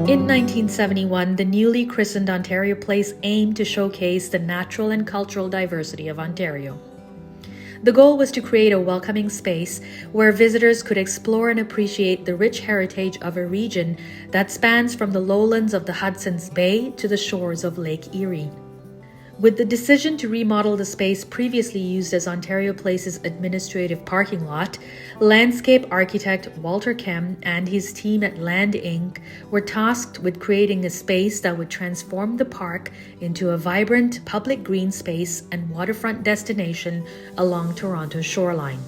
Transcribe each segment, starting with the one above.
In 1971, the newly christened Ontario Place aimed to showcase the natural and cultural diversity of Ontario. The goal was to create a welcoming space where visitors could explore and appreciate the rich heritage of a region that spans from the lowlands of the Hudson's Bay to the shores of Lake Erie. With the decision to remodel the space previously used as Ontario Place's administrative parking lot, landscape architect Walter Kem and his team at Land Inc. were tasked with creating a space that would transform the park into a vibrant public green space and waterfront destination along Toronto's shoreline.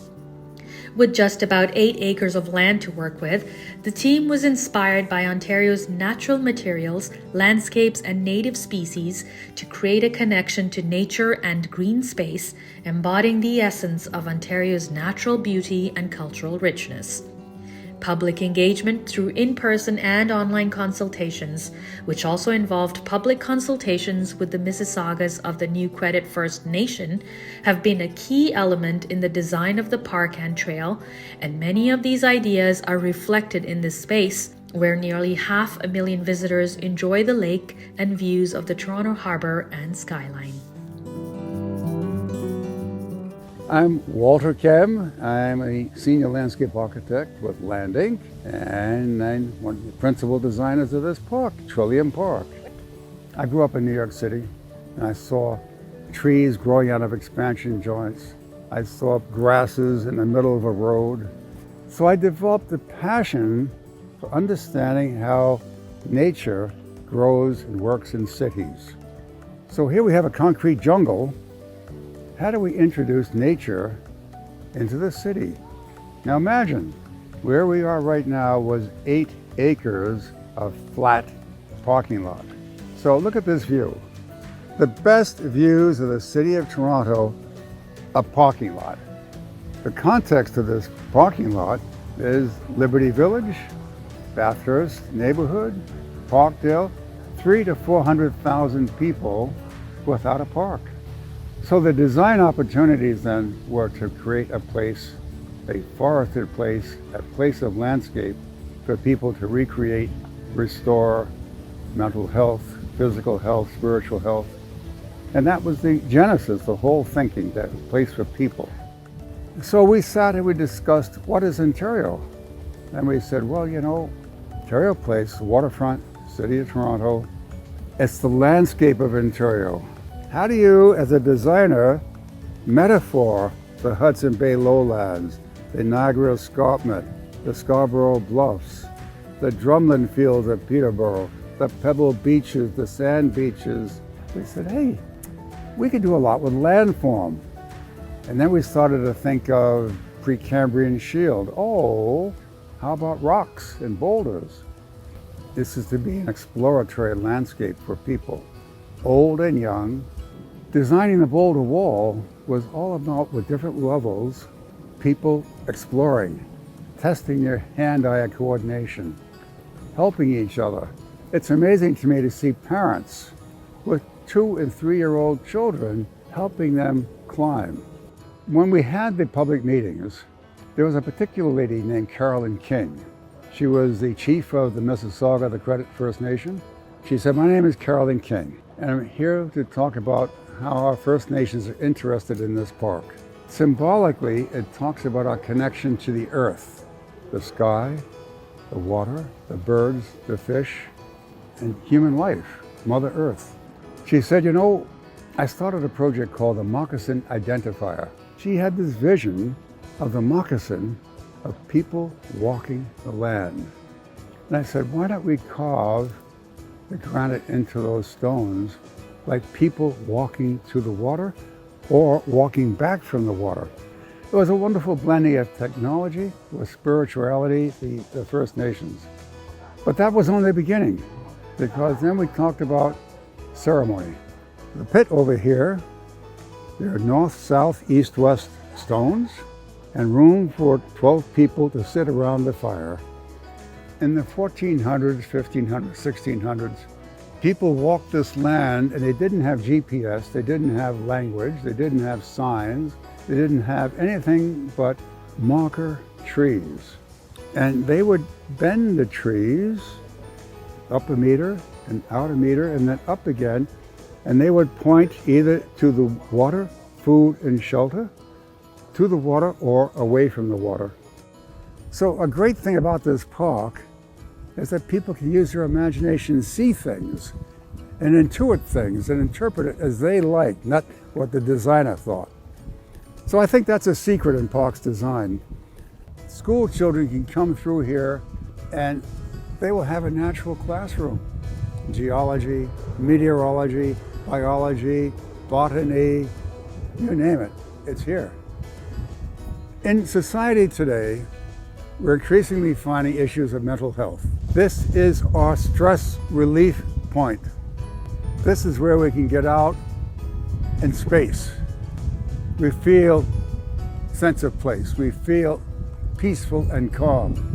With just about 8 acres of land to work with, the team was inspired by Ontario's natural materials, landscapes, and native species to create a connection to nature and green space, embodying the essence of Ontario's natural beauty and cultural richness. Public engagement through in-person and online consultations, which also involved public consultations with the Mississaugas of the New Credit First Nation, have been a key element in the design of the park and trail, and many of these ideas are reflected in this space, where nearly 500,000 visitors enjoy the lake and views of the Toronto Harbour and skyline. I'm Walter Kem. I'm a senior landscape architect with Land Inc. and I'm one of the principal designers of this park, Trillium Park. I grew up in New York City and I saw trees growing out of expansion joints. I saw grasses in the middle of a road. So I developed a passion for understanding how nature grows and works in cities. So here we have a concrete jungle. How do we introduce nature into the city? Now imagine, where we are right now was 8 acres of flat parking lot. So look at this view. The best views of the city of Toronto, a parking lot. The context of this parking lot is Liberty Village, Bathurst neighborhood, Parkdale, 300,000 to 400,000 people without a park. So the design opportunities then were to create a place, a forested place, a place of landscape for people to recreate, restore mental health, physical health, spiritual health. And that was the genesis, the whole thinking, that place for people. So we sat and we discussed, what is Ontario? And we said, well, you know, Ontario Place, waterfront, city of Toronto, it's the landscape of Ontario. How do you, as a designer, metaphor the Hudson Bay lowlands, the Niagara Escarpment, the Scarborough Bluffs, the drumlin fields of Peterborough, the pebble beaches, the sand beaches? We said, hey, we could do a lot with landform. And then we started to think of Precambrian shield. Oh, how about rocks and boulders? This is to be an exploratory landscape for people, old and young. Designing the boulder wall was all about, with different levels, people exploring, testing their hand-eye coordination, helping each other. It's amazing to me to see parents with 2- and 3-year-old children helping them climb. When we had the public meetings, there was a particular lady named Carolyn King. She was the chief of the Mississauga, the Credit First Nation. She said, my name is Carolyn King, and I'm here to talk about how our First Nations are interested in this park. Symbolically, it talks about our connection to the earth, the sky, the water, the birds, the fish, and human life, Mother Earth. She said, you know, I started a project called the Moccasin Identifier. She had this vision of the moccasin of people walking the land. And I said, why don't we carve the granite into those stones like people walking to the water or walking back from the water? It was a wonderful blending of technology with spirituality, the First Nations. But that was only the beginning, because then we talked about ceremony. The pit over here, there are north, south, east, west stones and room for 12 people to sit around the fire. In the 1400s, 1500s, 1600s, people walked this land and they didn't have GPS, they didn't have language, they didn't have signs, they didn't have anything but marker trees. And they would bend the trees up a meter and out a meter and then up again. And they would point either to the water, food and shelter, to the water or away from the water. So a great thing about this park is that people can use their imagination, see things and intuit things and interpret it as they like, not what the designer thought. So I think that's a secret in parks design. School children can come through here and they will have a natural classroom. Geology, meteorology, biology, botany, you name it, it's here. In society today, we're increasingly finding issues of mental health. This is our stress relief point. This is where we can get out in space. We feel sense of place. We feel peaceful and calm.